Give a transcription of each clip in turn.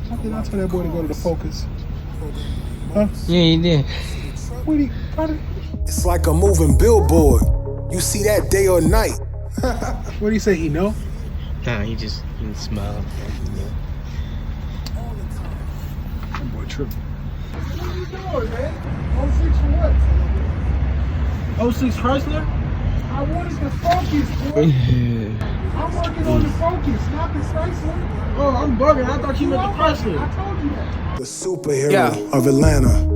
How did I tell that boy to go to the Focus? Huh? Yeah, you did. What he? It's like a moving billboard. You see that day or night. What did he say? He know? Nah, he smiled. That boy tripping. What are you doing, man? 06 for what? 06 Chrysler? I wanted the Focus, boy. I'm working on the Focus, not the Chrysler. Oh, I'm bugging. I thought you meant the Chrysler. I told you that. The superhero of Atlanta.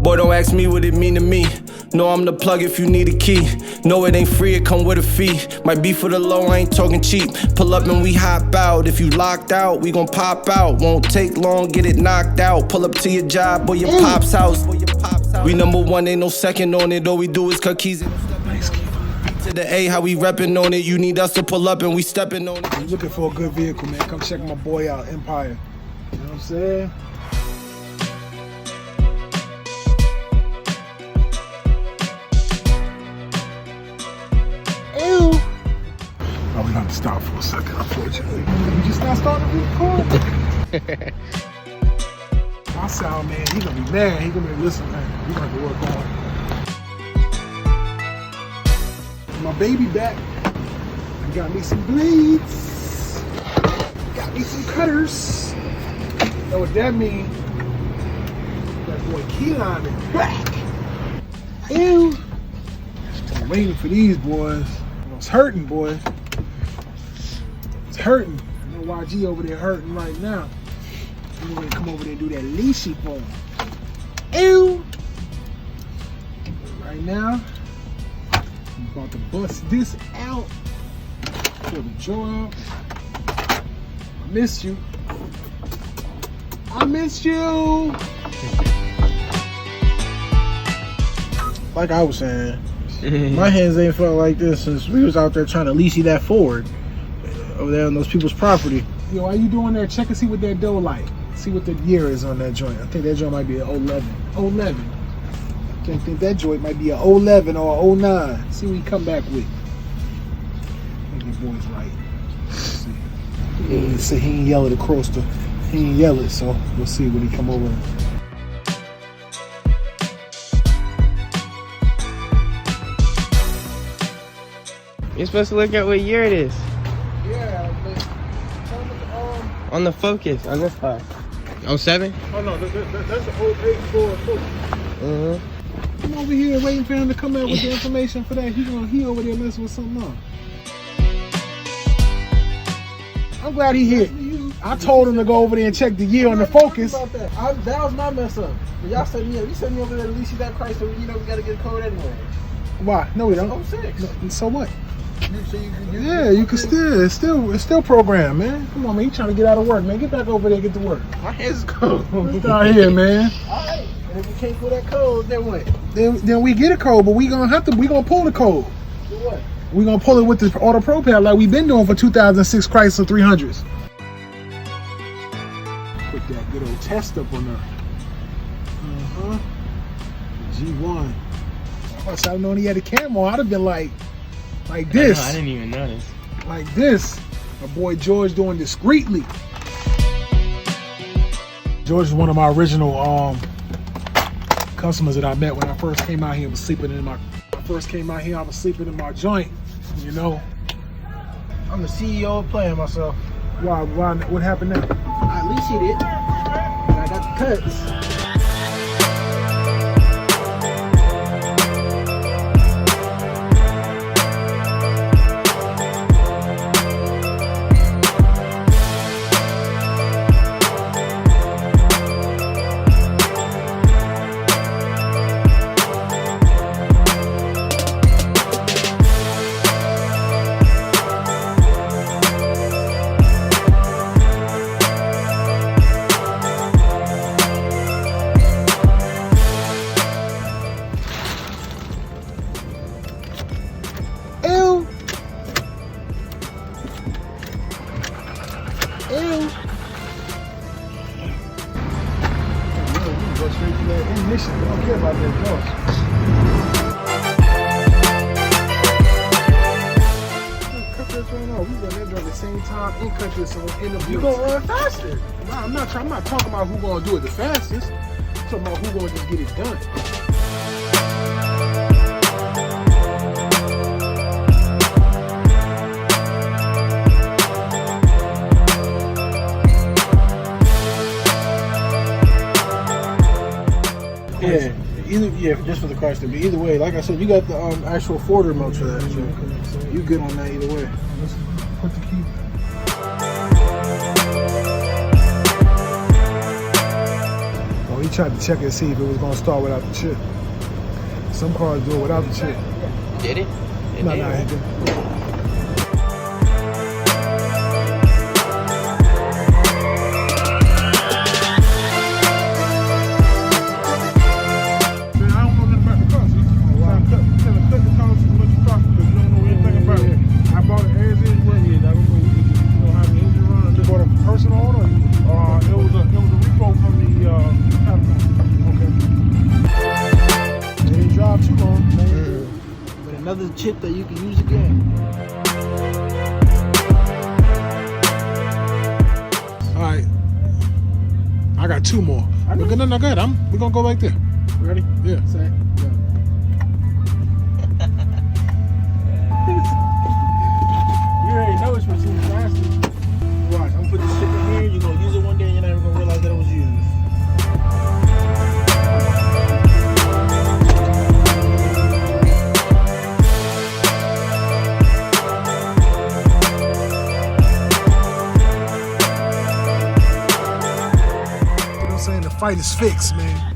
Boy, don't ask me what it mean to me. No, I'm the plug if you need a key. No, it ain't free, it come with a fee. Might be for the low, I ain't talking cheap. Pull up and we hop out. If you locked out, we gon' pop out. Won't take long, get it knocked out. Pull up to your job or your pop's house. We #1, ain't no second on it. All we do is cut keys. Nice keeper. To the A, how we reppin' on it. You need us to pull up and we steppin' on it. I'm looking for a good vehicle, man. Come check my boy out, Empire. You know what I'm saying? Ew. Oh, we have to stop for a second, unfortunately. You just not starting to record? My sound man, he gonna be mad. He gonna be listen, man. We gonna have to work on. My baby back. I got me some blades. Got me some cutters. You know what that mean? That boy Keelan is back. Ew. I'm waiting for these boys. It's hurting, boy. It's hurting. I know YG over there hurting right now. I'm gonna come over there and do that leashy for him. Ew. Right now, I'm about to bust this out. Pull the jaw out. I missed you. I missed you. Like I was saying, my hands ain't felt like this since we was out there trying to leashy that Ford over there on those people's property. Yo, why you doing that? Check and see what that dough like. See what the year is on that joint. I think that joint might be an 11. 11. I think that joint might be an 11 or 09. See what he come back with. I think your boy's right. Let's see. He ain't say he ain't yell it across the. He ain't yell it, so we'll see when he come over. You're supposed to look at what year it is. Yeah, but on the Focus, on this part. 07? Oh no, that's the 08 Ford Focus. I'm over here waiting for him to come out with the information for that. He over there messing with something else. I'm glad he hit. I told him to go over there and check the year on the Focus. That was my mess up. Y'all set me up. You set me over there to lease you that price, so you know we gotta get a code anyway. Why? No, we don't. 06. No, so what? You can it's still programmed, man. Come on, man. You trying to get out of work, man. Get back over there and get to work. My hands is cold. Get out here, man. Alright. And if we can't pull that code, then what? Then we get a code, but we gonna pull the code. Do what? We gonna pull it with the auto propel like we've been doing for 2006 Chrysler 300s. Put that good old test up on there. G1. If I'd known he had a camera, I'd have been like this. I didn't even notice. Like this. My boy George doing discreetly. George is one of my original customers that I met when I first came out here. I was sleeping in my joint, you know. I'm the CEO of playing myself. Why? What happened now? I leased it, and I got the cuts. Go straight to that ignition. I don't care about that exhaust. Cut that joint off. We got that joint at the same time and country song in the You blitz. gonna run faster. Nah, I'm not talking about who gonna do it the fastest. I'm talking about who gonna just get it done. Yeah, just for the Chrysler. But either way, like I said, you got the actual Ford remote for that. So you good on that either way. Let's put the key. Oh, he tried to check it to see if it was gonna start without the chip. Some cars do it without the chip. Did it? No, it didn't. Another chip that you can use again. All right, I got two more. We're gonna go ahead. We're gonna go right there. Ready? Yeah. Set. Go. You already know it's machine faster. Watch, I'm gonna put this chip in here. You're gonna use it one day, and you're not even gonna realize that it was used. The fight is fixed, man.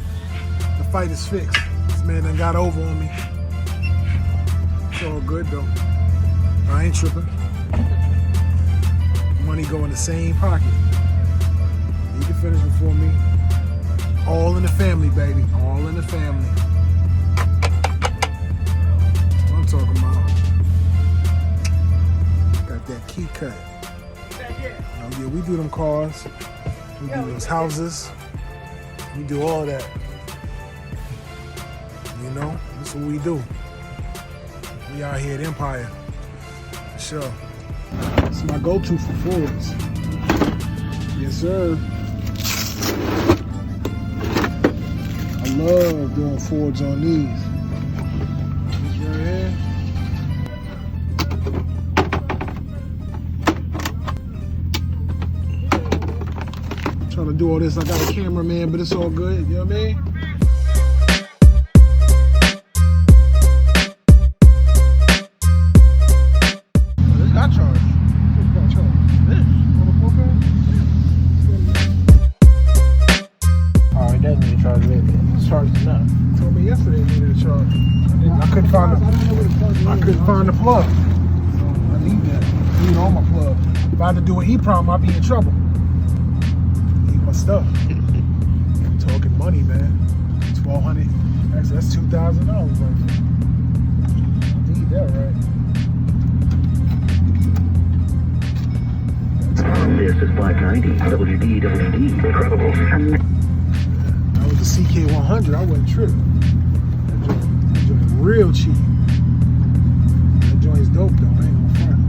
The fight is fixed. This man done got over on me. It's all good though. I ain't tripping. Money go in the same pocket. You can finish before me. All in the family, baby. All in the family. That's what I'm talking about. Got that key cut. Oh, yeah, we do them cars. We do those houses. We do all that. You know, that's what we do. We out here at Empire. For sure. It's my go-to for Fords. Yes, sir. I love doing Fords on these. This right here. Trying to do all this. I got a cameraman, but it's all good. You know what I mean? This got charged. This got charged. This? On the 4K? Oh, it doesn't need to charge it. It's charged enough. You told me yesterday it needed a charge. I couldn't find the plug. I need that. I need all my plugs. If I had to do an EEPROM, I'd be in trouble. My stuff. Talking money, man. 1,200. Actually, that's $2,000 right there. I need that, right? This is 590 WD. Incredible. That was the CK100. I wasn't tripping. That joint real cheap. That joint's dope, though. I ain't gonna front.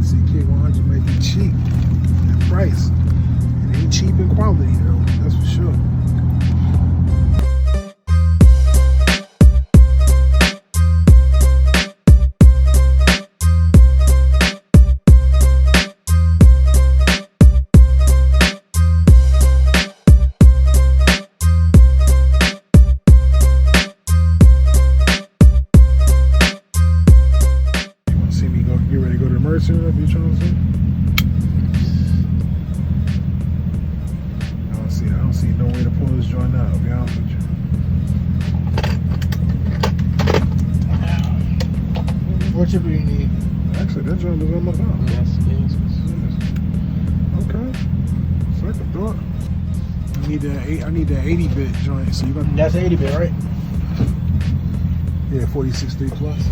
CK100 make it cheap. That price. It ain't cheap in quality, though. That's for sure. If you're trying to see, I don't see no way to pull this joint out, to be honest with you. What chip do you need? Actually, that joint is on my phone. Yes. Okay. Second thought. I need that 80-bit joint. So you got That's 80-bit, right? Yeah, 46.3 plus.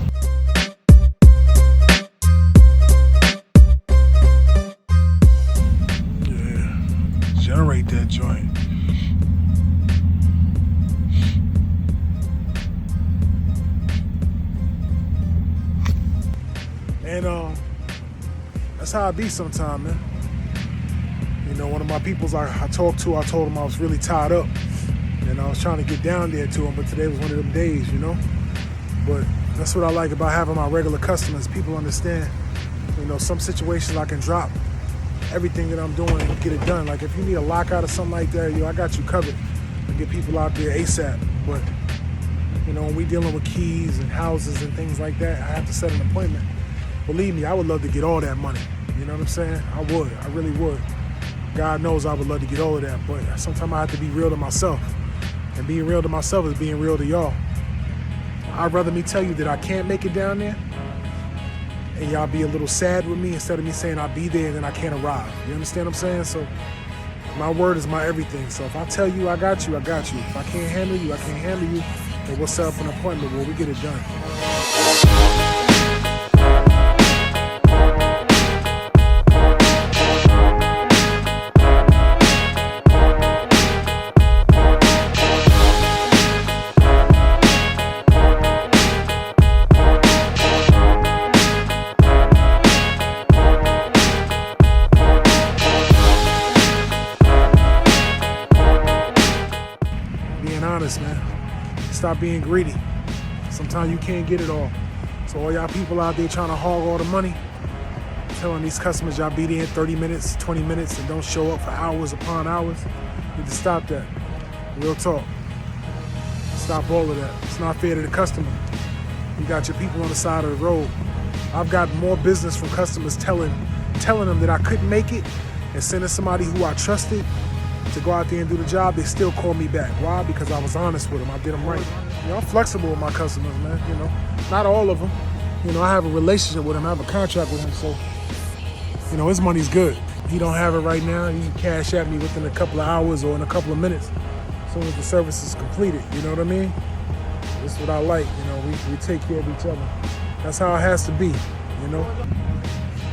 Generate that joint. And that's how I be sometime, man. You know, one of my peoples I talked to, I told him I was really tied up. And I was trying to get down there to him, but today was one of them days, you know? But that's what I like about having my regular customers. People understand, you know, some situations I can drop everything that I'm doing and get it done. Like if you need a lockout or something like that, yo, I got you covered. I get people out there ASAP. But, you know, when we dealing with keys and houses and things like that, I have to set an appointment. Believe me, I would love to get all that money. You know what I'm saying? I would. I really would. God knows I would love to get all of that, but sometimes I have to be real to myself. And being real to myself is being real to y'all. I'd rather me tell you that I can't make it down there and y'all be a little sad with me instead of me saying I'll be there and then I can't arrive. You understand what I'm saying? So my word is my everything. So if I tell you I got you, I got you. If I can't handle you, I can't handle you. And we'll set up an appointment where we get it done. Honest, man. Stop being greedy. Sometimes you can't get it all. So all y'all people out there trying to hog all the money, telling these customers y'all be there in 30 minutes, 20 minutes, and don't show up for hours upon hours, you need to stop that. Real talk. Stop all of that. It's not fair to the customer. You got your people on the side of the road. I've got more business from customers telling them that I couldn't make it and sending somebody who I trusted to go out there and do the job. They still call me back. Why? Because I was honest with them. I did them right. You know, I'm flexible with my customers, man. You know, not all of them. You know, I have a relationship with him. I have a contract with him, so you know his money's good. He don't have it right now. He can cash at me within a couple of hours or in a couple of minutes, as soon as the service is completed. You know what I mean? That's what I like. You know, we take care of each other. That's how it has to be. You know,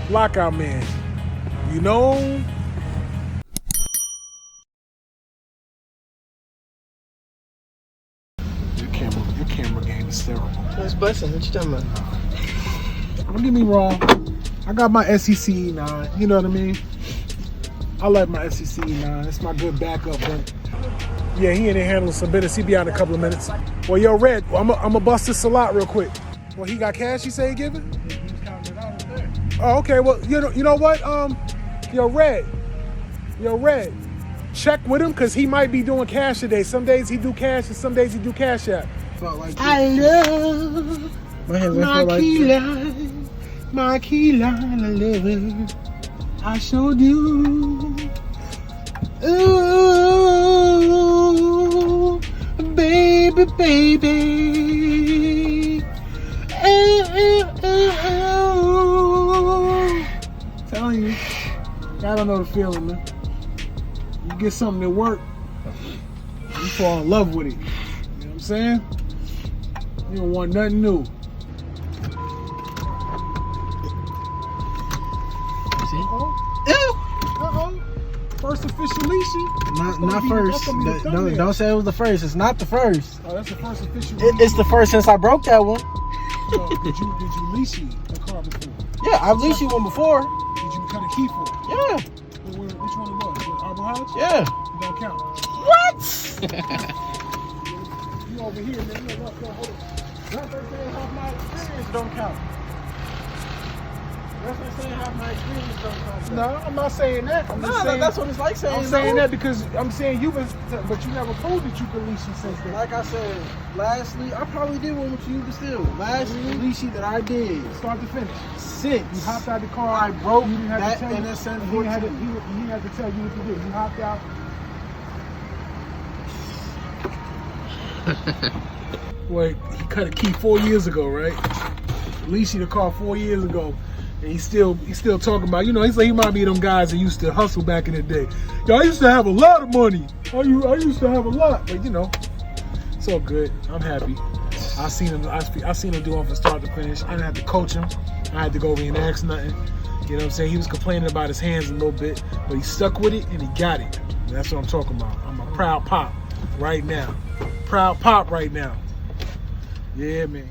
Lockout Man. You know. Your camera game is terrible. What's busting? What you talking about? Don't get me wrong. I got my SEC 9. You know what I mean? I like my SEC 9. It's my good backup. But yeah, he in there handling some business. He be out in a couple of minutes. Well, yo, Red, I'm gonna bust this a lot real quick. Well, he got cash. You say he giving? Oh, okay. Well, you know what? Yo, Red. Check with him because he might be doing cash today. Some days he do cash and some days he do cash app. Like I love my key line, I love it. I sure do. Ooh, baby. Telling you, I don't know the feeling, man. You get something that work, you fall in love with it. You know what I'm saying? You don't want nothing new. Uh-oh. First official leashy. Not first. Don't say it was the first. It's not the first. Oh, that's the first official It's the first since I broke that one. So, did you leash a car before? Yeah, I've leashed one before. Did you cut a key for it? Yeah. Which one it was? Arbor Hodge? Yeah. It don't count. What? You over here, man. Look, hold on. That's what I'm saying, half my experience don't count. That's what I'm saying, half my experience don't count. No, I'm not saying that. I'm just saying, that's what it's like saying. I'm saying that because I'm saying you was, but you never proved that you could leash since then. Like I said, lastly, I probably did one with you, but still, last leashy that I did, Start to finish. 6. You hopped out the car. I broke you didn't have that to tell NSN you. He had to tell you what to do. You hopped out. Wait, he cut a key 4 years ago, right? Leashy the car 4 years ago. And he's still talking about, you know, he's like, he might be them guys that used to hustle back in the day. Yo, I used to have a lot of money. I used to have a lot, but you know, it's all good. I'm happy. I seen him do it from start to finish. I didn't have to coach him. I had to go over and ask nothing. You know what I'm saying? He was complaining about his hands a little bit, but he stuck with it and he got it. And that's what I'm talking about. I'm a proud pop right now. Proud pop right now. Yeah, man.